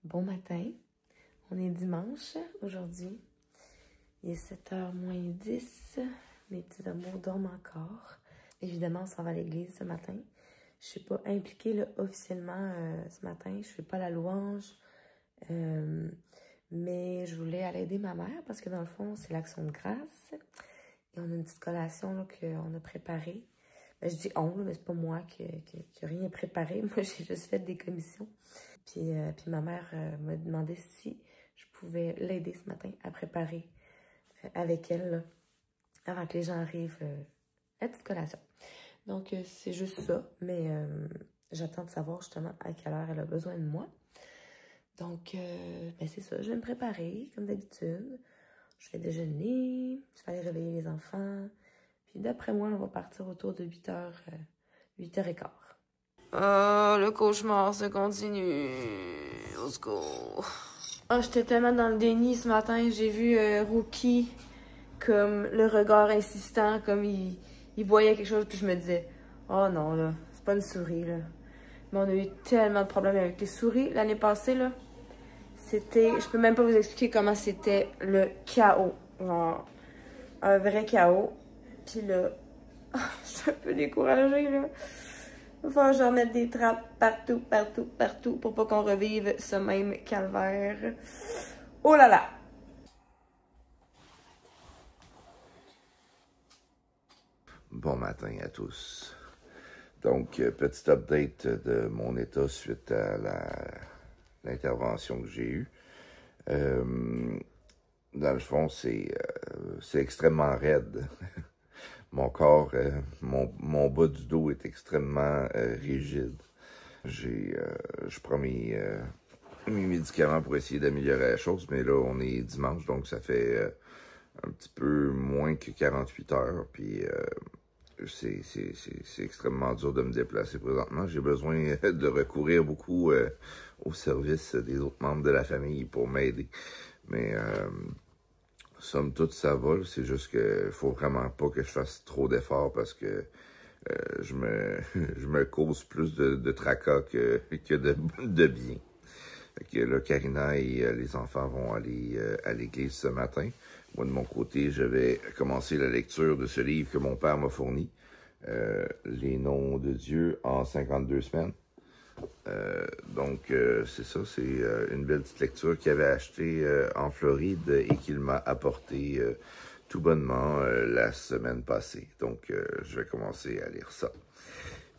Bon matin, on est dimanche aujourd'hui. Il est 7h moins 10. Mes petits amours dorment encore. Évidemment, on s'en va à l'église ce matin. Je ne suis pas impliquée là, officiellement ce matin. Je ne fais pas la louange. Mais je voulais aller aider ma mère parce que dans le fond, c'est l'Action de grâce. Et on a une petite collation qu'on a préparée. Ben, je dis on, là, mais c'est pas moi qui a rien préparé. Moi, j'ai juste fait des commissions. Puis ma mère m'a demandé si je pouvais l'aider ce matin à préparer avec elle, là, avant que les gens arrivent, la petite collation. Donc, c'est juste ça. Mais j'attends de savoir justement à quelle heure elle a besoin de moi. Donc, ben c'est ça. Je vais me préparer, comme d'habitude. Je vais déjeuner. Je vais aller réveiller les enfants. Puis d'après moi, on va partir autour de 8h, 8h15. Oh, le cauchemar se continue. Au secours. Oh, j'étais tellement dans le déni ce matin. J'ai vu Rookie comme le regard insistant, comme il voyait quelque chose. Puis je me disais, oh non, là, c'est pas une souris, là. Mais on a eu tellement de problèmes avec les souris l'année passée, là. C'était, je peux même pas vous expliquer comment c'était le chaos. Genre, un vrai chaos. Puis là, je suis un peu découragée, là. Il va falloir que je remette des trappes partout, partout, partout pour pas qu'on revive ce même calvaire. Oh là là! Bon matin à tous. Donc, petit update de mon état suite à l'intervention que j'ai eue. Dans le fond, c'est extrêmement raide. Mon corps, mon bas du dos est extrêmement rigide. Je prends mes médicaments pour essayer d'améliorer la chose, mais là, on est dimanche, donc ça fait un petit peu moins que 48 heures, puis c'est extrêmement dur de me déplacer présentement. J'ai besoin de recourir beaucoup au service des autres membres de la famille pour m'aider. Mais somme toute, ça va. C'est juste qu'il faut vraiment pas que je fasse trop d'efforts parce que je me cause plus de tracas que de bien. Fait que là, Karina et les enfants vont aller à l'église ce matin. Moi, de mon côté, je vais commencer la lecture de ce livre que mon père m'a fourni, Les noms de Dieu en 52 semaines. Donc, c'est ça, c'est une belle petite lecture qu'il avait achetée en Floride et qu'il m'a apporté tout bonnement la semaine passée. Donc, je vais commencer à lire ça.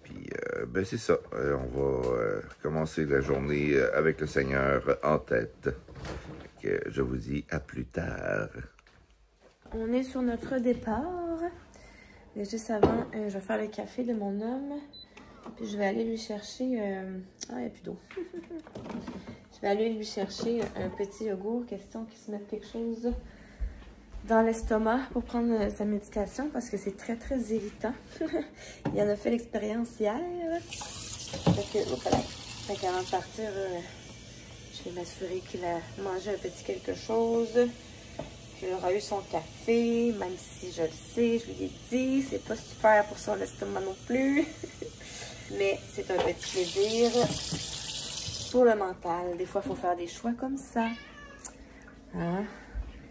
Puis, ben c'est ça, on va commencer la journée avec le Seigneur en tête. Donc, je vous dis à plus tard. On est sur notre départ. Mais juste avant, je vais faire le café de mon homme. Puis je vais aller lui chercher... Ah, il n'y a plus d'eau. Je vais aller lui chercher un petit yogourt, question qu'il se mette quelque chose dans l'estomac pour prendre sa médication parce que c'est très, très irritant. Il en a fait l'expérience hier. Fait qu'avant de partir, je vais m'assurer qu'il a mangé un petit quelque chose, qu'il aura eu son café, même si je le sais, je lui ai dit, c'est pas super pour son estomac non plus. Mais c'est un petit plaisir pour le mental. Des fois, il faut faire des choix comme ça. Hein?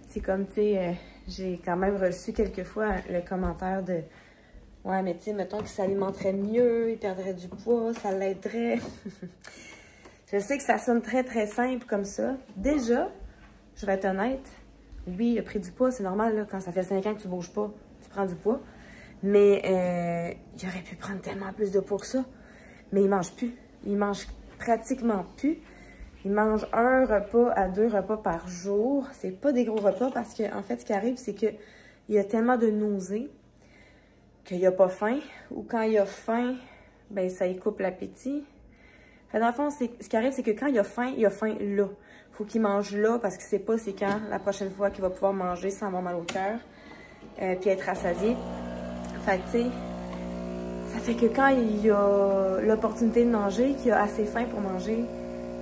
C'est comme, tu sais, j'ai quand même reçu quelques fois le commentaire de « Ouais, mais tu sais, mettons qu'il s'alimenterait mieux, il perdrait du poids, ça l'aiderait. » Je sais que ça sonne très, très simple comme ça. Déjà, je vais être honnête, oui, il a pris du poids, c'est normal, là, quand ça fait 5 ans que tu bouges pas, tu prends du poids. Mais il aurait pu prendre tellement plus de poids que ça. Mais il mange plus. Il mange pratiquement plus. Il mange 1 repas à 2 repas par jour. C'est pas des gros repas parce que en fait, ce qui arrive, c'est que il a tellement de nausées qu'il a pas faim. Ou quand il a faim, ben ça lui coupe l'appétit. Dans le fond, ce qui arrive, c'est que quand il a faim là. Faut qu'il mange là parce qu'il sait pas c'est quand la prochaine fois qu'il va pouvoir manger sans avoir mal au cœur. Puis être rassasié. Fait que, tu sais, ça fait que quand il a l'opportunité de manger, qu'il a assez faim pour manger,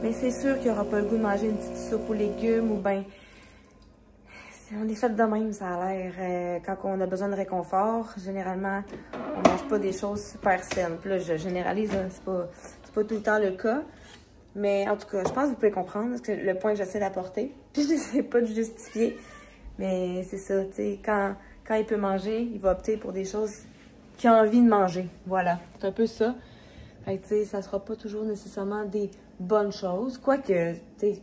mais c'est sûr qu'il n'aura pas le goût de manger une petite soupe aux légumes ou ben on est fait de même, ça a l'air. Quand on a besoin de réconfort, généralement, on mange pas des choses super saines. Puis là, je généralise, c'est pas tout le temps le cas. Mais en tout cas, je pense que vous pouvez comprendre parce que le point que j'essaie d'apporter. Puis je n'essaie pas de justifier. Mais c'est ça, tu sais, quand il peut manger, il va opter pour des choses qu'il a envie de manger. Voilà, c'est un peu ça. Fait que tu sais, ça sera pas toujours nécessairement des bonnes choses. Quoique, tu sais,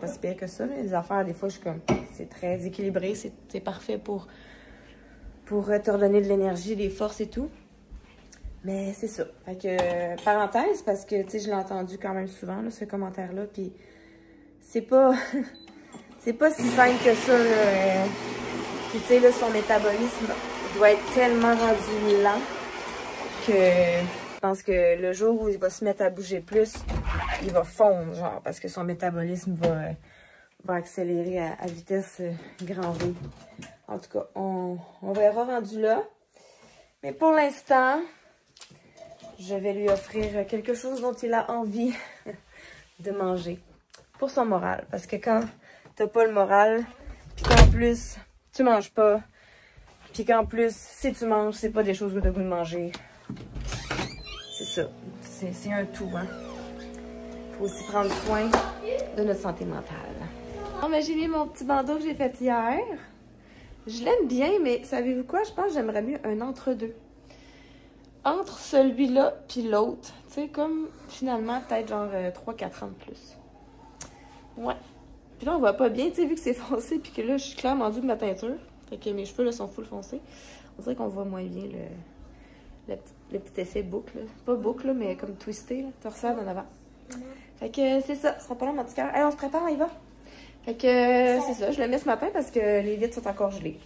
pas si pire que ça, là. Les affaires, des fois, je suis comme, c'est très équilibré, c'est parfait pour te redonner de l'énergie, des forces et tout. Mais c'est ça. Fait que, parenthèse, parce que, tu sais, je l'ai entendu quand même souvent, là, ce commentaire-là, puis c'est pas... c'est pas si simple que ça, là. Puis, tu sais, là, son métabolisme doit être tellement rendu lent que je pense que le jour où il va se mettre à bouger plus, il va fondre, genre, parce que son métabolisme va accélérer à vitesse grand V. En tout cas, on verra rendu là. Mais pour l'instant, je vais lui offrir quelque chose dont il a envie de manger pour son moral. Parce que quand t'as pas le moral, puis qu'en plus, tu manges pas, puis qu'en plus, si tu manges, c'est pas des choses que t'as goût de manger. C'est ça. C'est un tout, hein. Faut aussi prendre soin de notre santé mentale. Non, mais j'ai mis mon petit bandeau que j'ai fait hier. Je l'aime bien, mais savez-vous quoi? Je pense que j'aimerais mieux un entre-deux. Entre celui-là puis l'autre. Tu sais, comme finalement, peut-être genre 3-4 ans de plus. Ouais. Puis là, on voit pas bien, tu sais, vu que c'est foncé, puis que là, je suis clairement due de ma teinture. Fait que mes cheveux, là, sont full foncés. On dirait qu'on voit moins bien le petit effet boucle, là. Pas boucle, là, mais comme twisté, là. Torsade en avant. Fait que c'est ça. Ce sera pas long, mon petit cœur. Allez, on se prépare, on y va. Fait que c'est ça. Je le mets ce matin parce que les vitres sont encore gelées.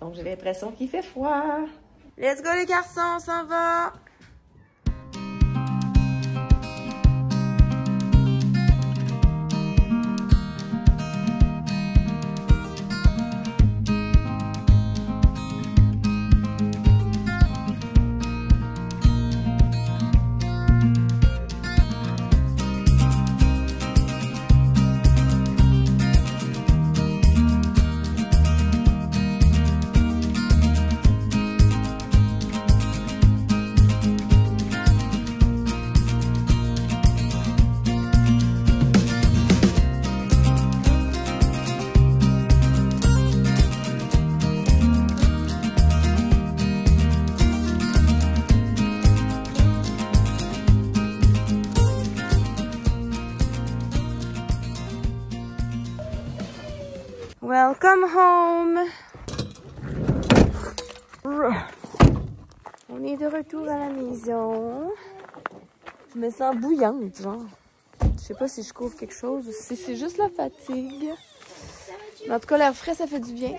Donc, j'ai l'impression qu'il fait froid. Let's go, les garçons, on s'en va! Welcome home! On est de retour à la maison. Je me sens bouillante, genre. Je sais pas si je couvre quelque chose ou si c'est juste la fatigue. Mais en tout cas, l'air frais, ça fait du bien.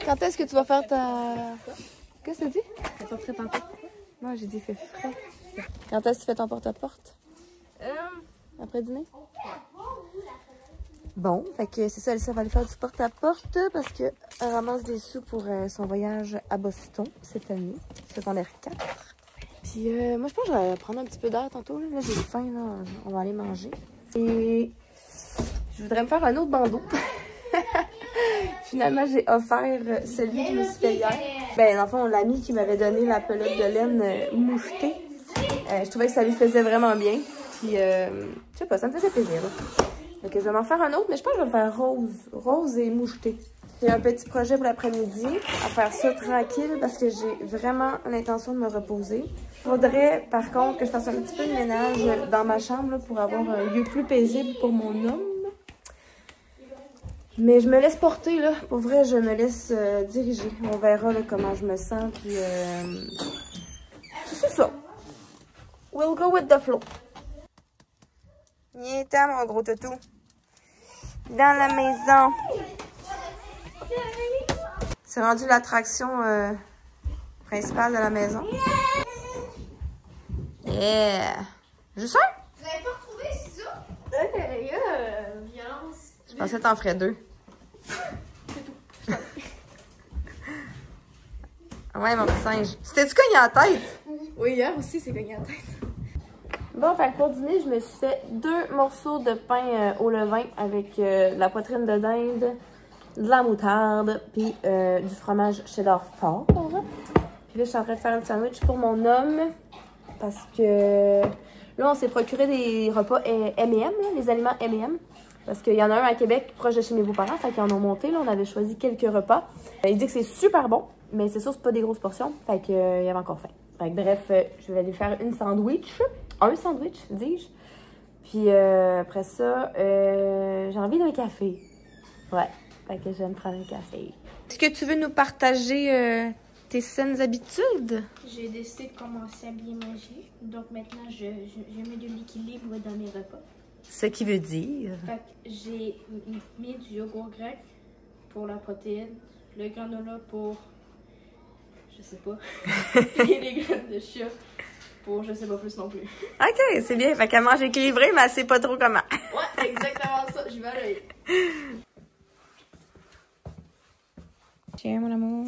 Quand est-ce que tu vas faire ta... Qu'est-ce que tu dis? C'est pas frais tantôt. Moi, j'ai dit fait frais. Quand est-ce que tu fais ton porte-à-porte? Après dîner? Bon, fait que c'est ça, Elsa va aller faire du porte-à-porte parce qu'elle ramasse des sous pour son voyage à Boston cette année, secondaire 4. Puis moi, je pense que je vais prendre un petit peu d'air tantôt. Là, j'ai faim, là, on va aller manger. Et je voudrais me faire un autre bandeau. Finalement, j'ai offert celui que je me suis fait hier. Ben, dans le fond, l'ami qui m'avait donné la pelote de laine mouchetée. Je trouvais que ça lui faisait vraiment bien. Puis, je sais pas, ça me faisait plaisir. Là. Donc, je vais m'en faire un autre, mais je pense que je vais le faire rose et moucheté. J'ai un petit projet pour l'après-midi, à faire ça tranquille parce que j'ai vraiment l'intention de me reposer. Il faudrait, par contre, que je fasse un petit peu de ménage dans ma chambre là, pour avoir un lieu plus paisible pour mon homme. Mais je me laisse porter, là. Pour vrai, je me laisse diriger. On verra là, comment je me sens, puis c'est ça. We'll go with the flow. Viens-t'en, mon gros toutou. Dans la maison. C'est rendu l'attraction principale de la maison. Yeah! Juste un? Vous avez pas retrouvé, c'est ça? Violence. Je pensais que t'en ferais deux. C'est tout. Ouais, mon petit singe. C'était-tu cogné à la tête? Oui, hier aussi, c'est cogné à la tête. Bon, fait que pour dîner, je me suis fait 2 morceaux de pain au levain avec de la poitrine de dinde, de la moutarde, puis du fromage cheddar fort. Puis là, je suis en train de faire un sandwich pour mon homme parce que Là, on s'est procuré des repas M&M, les aliments M&M. Parce qu'il y en a un à Québec, proche de chez mes beaux-parents, fait qu'ils en ont monté. Là, on avait choisi quelques repas. Il dit que c'est super bon, mais c'est sûr c'est pas des grosses portions. Fait qu'il y avait encore faim. Fait que bref, je vais aller faire un sandwich, dis-je. Puis après ça, j'ai envie d'un café. Ouais, fait que je vais me prendre un café. Est-ce que tu veux nous partager tes saines habitudes? J'ai décidé de commencer à bien manger. Donc maintenant, je mets de l'équilibre dans mes repas. Ce qui veut dire? Fait que j'ai mis du yogourt grec pour la protéine, le granola pour, je sais pas, et les graines de chia pour je sais pas plus non plus. Ok, c'est bien. Fait qu'elle mange équilibré, mais elle sait pas trop comment. Ouais, exactement ça. Je vais à l'œil. Tiens, mon amour.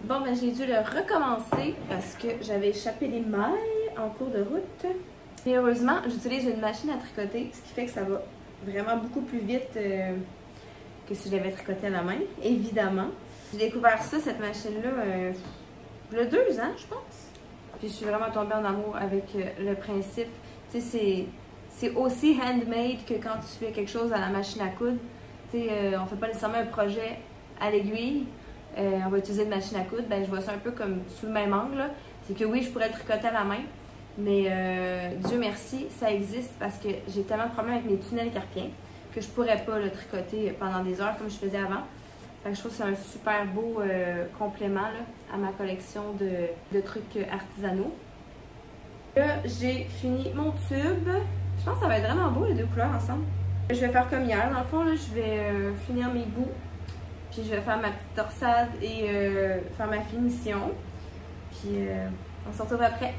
Bon, ben j'ai dû le recommencer parce que j'avais échappé des mailles en cours de route. Et heureusement, j'utilise une machine à tricoter, ce qui fait que ça va vraiment beaucoup plus vite que si je l'avais tricoté à la main, évidemment. J'ai découvert ça, cette machine-là, il y a 2 ans, je pense. Puis je suis vraiment tombée en amour avec le principe. Tu sais, c'est aussi handmade que quand tu fais quelque chose à la machine à coudre. Tu sais, on fait pas nécessairement un projet à l'aiguille. On va utiliser une machine à coudre. Ben, je vois ça un peu comme sous le même angle. C'est que oui, je pourrais le tricoter à la main. Mais Dieu merci, ça existe parce que j'ai tellement de problèmes avec mes tunnels carpiens que je pourrais pas le tricoter pendant des heures comme je faisais avant. Fait que je trouve que c'est un super beau complément là, à ma collection de trucs artisanaux. Là, j'ai fini mon tube. Je pense que ça va être vraiment beau les 2 couleurs ensemble. Je vais faire comme hier. Dans le fond, là, je vais finir mes bouts. Puis je vais faire ma petite torsade et faire ma finition. Puis on se retrouve après.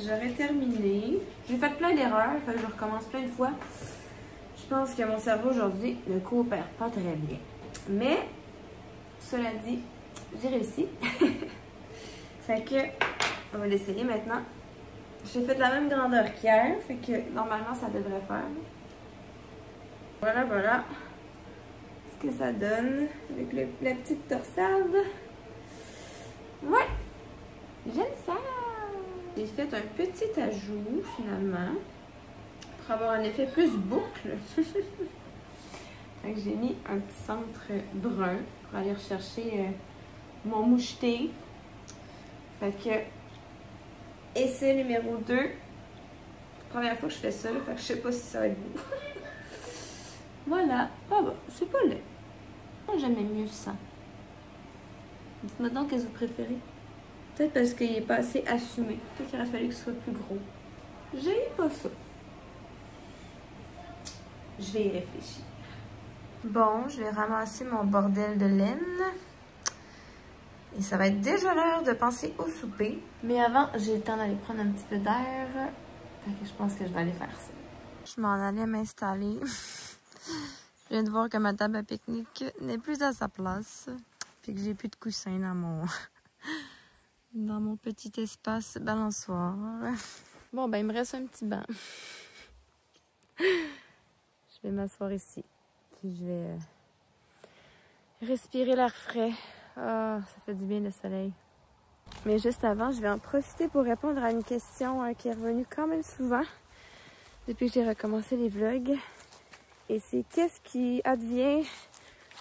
J'aurais terminé. J'ai fait plein d'erreurs, il faut que je recommence plein de fois. Je pense que mon cerveau aujourd'hui ne coopère pas très bien. Mais, cela dit, j'ai réussi. Fait que, on va l'essayer maintenant. J'ai fait la même grandeur qu'hier, fait que normalement ça devrait faire. Voilà, voilà ce que ça donne avec la petite torsade. Ouais, j'aime ça. J'ai fait un petit ajout finalement pour avoir un effet plus boucle. J'ai mis un petit centre brun pour aller rechercher mon moucheté. Fait que essai numéro 2. Première fois que je fais ça, fait que je sais pas si ça va être beau. Voilà, ah bah, c'est pas laid. Moi j'aimais mieux ça. Dites-moi donc qu'est-ce que vous préférez. Peut-être parce qu'il n'est pas assez assumé. Peut-être qu'il aurait fallu que ce soit plus gros. J'ai pas ça. Je vais y réfléchir. Bon, je vais ramasser mon bordel de laine. Et ça va être déjà l'heure de penser au souper. Mais avant, j'ai le temps d'aller prendre un petit peu d'air. Fait que je pense que je vais aller faire ça. Je m'en allais m'installer. Je viens de voir que ma table à pique-nique n'est plus à sa place. Puis que j'ai plus de coussins dans dans mon petit espace balançoire. Bon, ben, il me reste un petit banc. Je vais m'asseoir ici. Puis je vais respirer l'air frais. Ah, ça fait du bien le soleil. Mais juste avant, je vais en profiter pour répondre à une question qui est revenue quand même souvent depuis que j'ai recommencé les vlogs. Et c'est qu'est-ce qui advient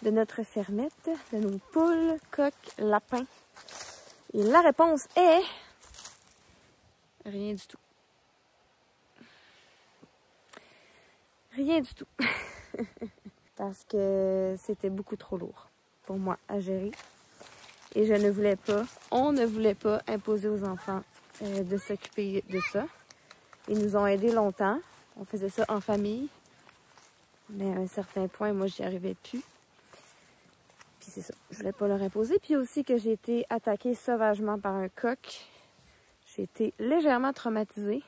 de notre fermette, de nos poules, coqs, lapins? Et la réponse est... rien du tout. Rien du tout. Parce que c'était beaucoup trop lourd pour moi à gérer. Et je ne voulais pas, on ne voulait pas imposer aux enfants de s'occuper de ça. Ils nous ont aidés longtemps. On faisait ça en famille. Mais à un certain point, moi, j'y arrivais plus. Puis c'est ça, je voulais pas leur imposer. Puis aussi que j'ai été attaquée sauvagement par un coq. J'ai été légèrement traumatisée.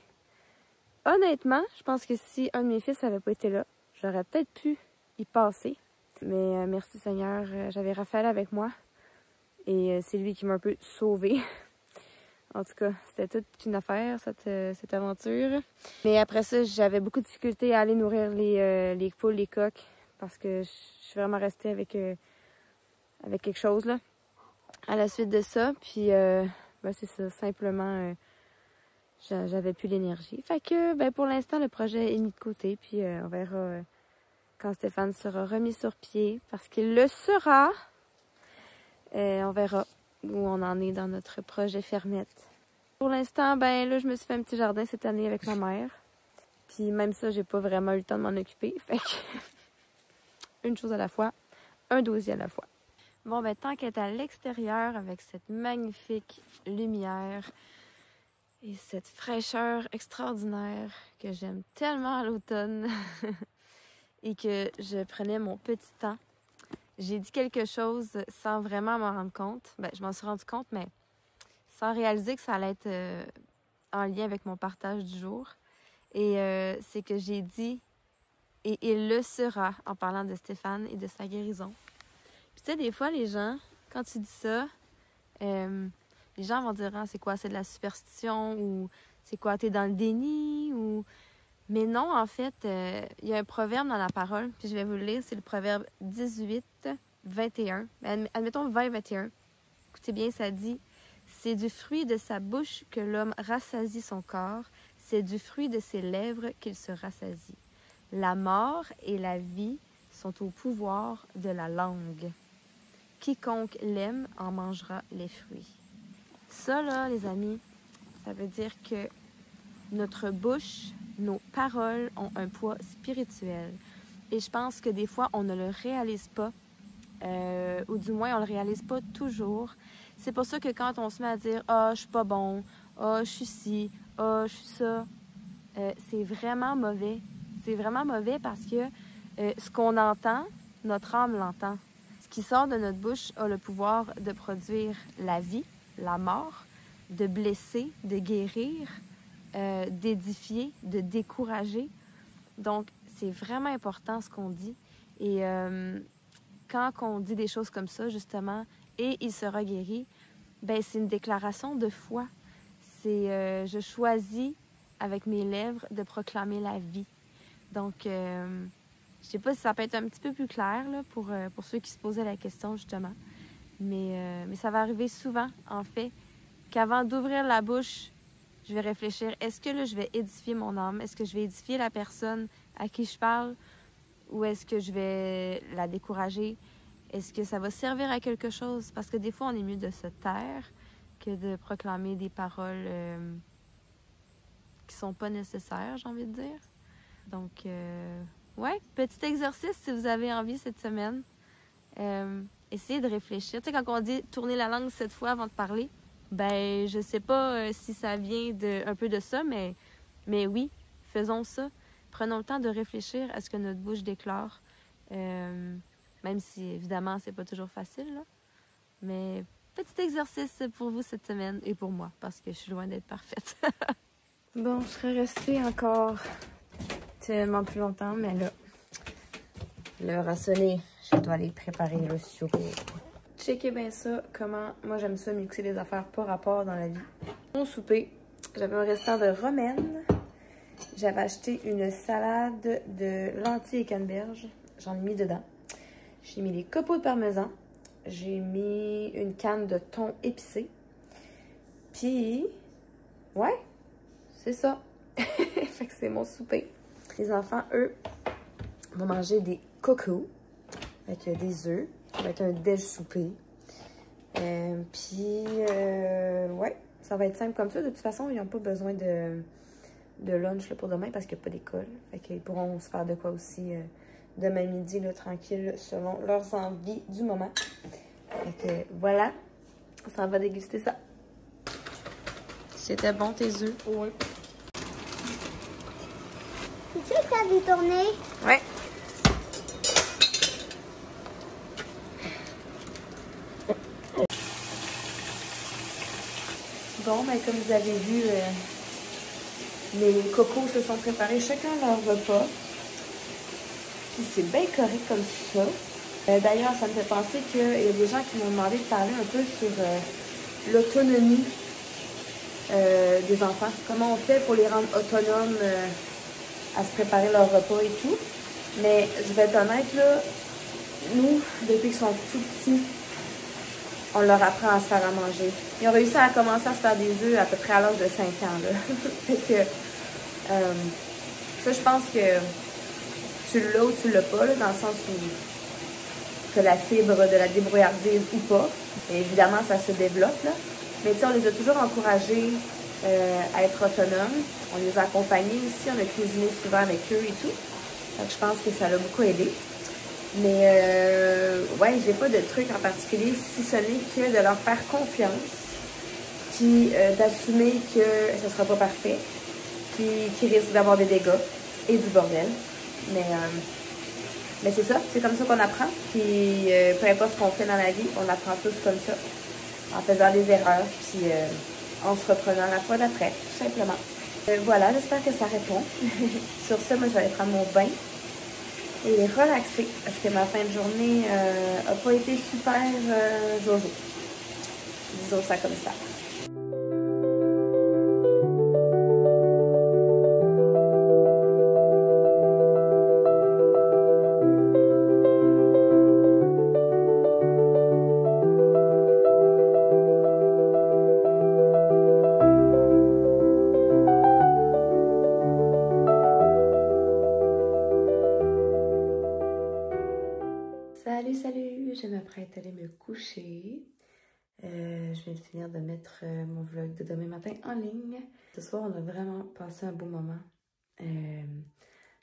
Honnêtement, je pense que si un de mes fils n'avait pas été là, j'aurais peut-être pu y passer. Mais merci Seigneur, j'avais Raphaël avec moi. Et c'est lui qui m'a un peu sauvée. En tout cas, c'était toute une affaire, cette aventure. Mais après ça, j'avais beaucoup de difficultés à aller nourrir les poules, les coqs. Parce que je suis vraiment restée avec quelque chose, là. À la suite de ça, puis ben, c'est ça, simplement, j'avais plus l'énergie. Fait que, ben, pour l'instant, le projet est mis de côté. Puis on verra quand Stéphane sera remis sur pied. Parce qu'il le sera. On verra où on en est dans notre projet fermette. Pour l'instant, ben là, je me suis fait un petit jardin cette année avec ma mère. Puis même ça, j'ai pas vraiment eu le temps de m'en occuper. Fait que une chose à la fois, un dossier à la fois. Bon, ben tant qu'être à l'extérieur avec cette magnifique lumière et cette fraîcheur extraordinaire que j'aime tellement à l'automne et que je prenais mon petit temps. J'ai dit quelque chose sans vraiment m'en rendre compte. Ben, je m'en suis rendu compte, mais sans réaliser que ça allait être en lien avec mon partage du jour. Et c'est que j'ai dit « et il le sera » en parlant de Stéphane et de sa guérison. Puis tu sais, des fois, les gens, quand tu dis ça, les gens vont dire ah, « c'est quoi, c'est de la superstition » ou « c'est quoi, t'es dans le déni » ou... Mais non, en fait, il y a un proverbe dans la parole, puis je vais vous le lire, c'est le proverbe 18, 21. Admettons 20, 21. Écoutez bien, ça dit « C'est du fruit de sa bouche que l'homme rassasie son corps, c'est du fruit de ses lèvres qu'il se rassasie. La mort et la vie sont au pouvoir de la langue. Quiconque l'aime en mangera les fruits. » Ça, là, les amis, ça veut dire que notre bouche, nos paroles ont un poids spirituel. Et je pense que des fois, on ne le réalise pas, ou du moins, on ne le réalise pas toujours. C'est pour ça que quand on se met à dire « Ah, je suis pas bon. Ah, je suis ci. Ah, je suis ça. » C'est vraiment mauvais. C'est vraiment mauvais parce que ce qu'on entend, notre âme l'entend. Ce qui sort de notre bouche a le pouvoir de produire la vie, la mort, de blesser, de guérir, d'édifier, de décourager. Donc, c'est vraiment important ce qu'on dit. Et quand on dit des choses comme ça, justement, et il sera guéri, ben c'est une déclaration de foi. C'est je choisis avec mes lèvres de proclamer la vie. Donc, je sais pas si ça peut être un petit peu plus clair là, pour ceux qui se posaient la question, justement. Mais ça va arriver souvent, en fait, qu'avant d'ouvrir la bouche, je vais réfléchir, est-ce que là, je vais édifier mon âme? Est-ce que je vais édifier la personne à qui je parle? Ou est-ce que je vais la décourager? Est-ce que ça va servir à quelque chose? Parce que des fois, on est mieux de se taire que de proclamer des paroles qui sont pas nécessaires, j'ai envie de dire. Donc, ouais, petit exercice si vous avez envie cette semaine. Essayez de réfléchir. Tu sais, quand on dit tourner la langue 7 fois avant de parler, ben, je sais pas si ça vient un peu de ça, mais oui, faisons ça. Prenons le temps de réfléchir à ce que notre bouche déclare. Même si, évidemment, c'est pas toujours facile, là. Mais petit exercice pour vous cette semaine et pour moi, parce que je suis loin d'être parfaite. Bon, je serais restée encore tellement plus longtemps, mais là, l'heure a sonné. Je dois aller préparer le sucre. Checkez bien ça, comment moi j'aime ça mixer les affaires par rapport dans la vie. Mon souper, j'avais un restant de romaine. J'avais acheté une salade de lentilles et canneberges. J'en ai mis dedans. J'ai mis les copeaux de parmesan. J'ai mis une canne de thon épicé. Puis, ouais, c'est ça. Fait que c'est mon souper. Les enfants, eux, vont manger des cocos avec des œufs, avec un déj souper. Puis, ouais, ça va être simple comme ça. De toute façon, ils n'ont pas besoin de lunch là, pour demain parce qu'il n'y a pas d'école. Fait qu'ils pourront se faire de quoi aussi demain midi, là, tranquille, selon leurs envies du moment. Fait que voilà, ça va déguster ça. C'était bon tes œufs? Oui. Tu sais que t'as détourné? Ouais. Bon, ben comme vous avez vu, les cocos se sont préparés chacun leur repas. Puis c'est bien correct comme ça. D'ailleurs, ça me fait penser qu'il y a des gens qui m'ont demandé de parler un peu sur l'autonomie des enfants. Comment on fait pour les rendre autonomes à se préparer leur repas et tout. Mais je vais être honnête, là, nous, depuis qu'ils sont tout petits, on leur apprend à se faire à manger. Ils ont réussi à commencer à se faire des œufs à peu près à l'âge de 5 ans. Là. Fait que, ça, je pense que tu l'as ou tu l'as pas, là, dans le sens où que la fibre de la débrouillardise ou pas. Et évidemment, ça se développe. Là. Mais tu sais, on les a toujours encouragés à être autonomes. On les a accompagnés aussi. On a cuisiné souvent avec eux et tout. Donc, je pense que ça l'a beaucoup aidé. Mais, ouais, j'ai pas de truc en particulier, si ce n'est que de leur faire confiance, puis d'assumer que ce sera pas parfait, puis qu'ils risquent d'avoir des dégâts et du bordel. Mais c'est ça, c'est comme ça qu'on apprend. Puis, peu importe ce qu'on fait dans la vie, on apprend tous comme ça, en faisant des erreurs, puis en se reprenant la fois d'après, tout simplement. Voilà, j'espère que ça répond. Sur ça, moi, je vais aller prendre mon bain et relaxer parce que ma fin de journée n'a pas été super jojo. Disons ça comme ça. Salut, je m'apprête à aller me coucher. Je viens de finir de mettre mon vlog de demain matin en ligne. Ce soir, on a vraiment passé un beau moment.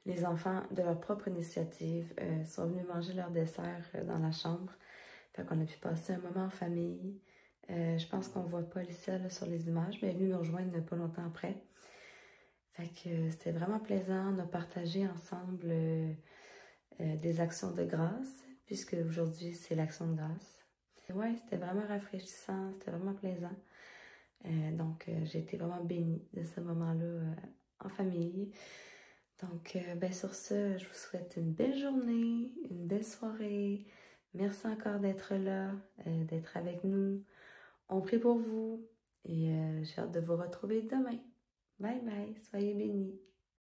Les enfants, de leur propre initiative, sont venus manger leur dessert dans la chambre. Fait qu'on a pu passer un moment en famille. Je pense qu'on voit Paul ici là, sur les images, mais elle est venue me rejoindre pas longtemps après. Fait que c'était vraiment plaisant. On a partagé ensemble des actions de grâce, puisque aujourd'hui, c'est l'action de grâce. Ouais, c'était vraiment rafraîchissant, c'était vraiment plaisant. Donc, j'ai été vraiment bénie de ce moment-là en famille. Donc, ben sur ce, je vous souhaite une belle journée, une belle soirée. Merci encore d'être là, d'être avec nous. On prie pour vous et j'ai hâte de vous retrouver demain. Bye bye, soyez bénis.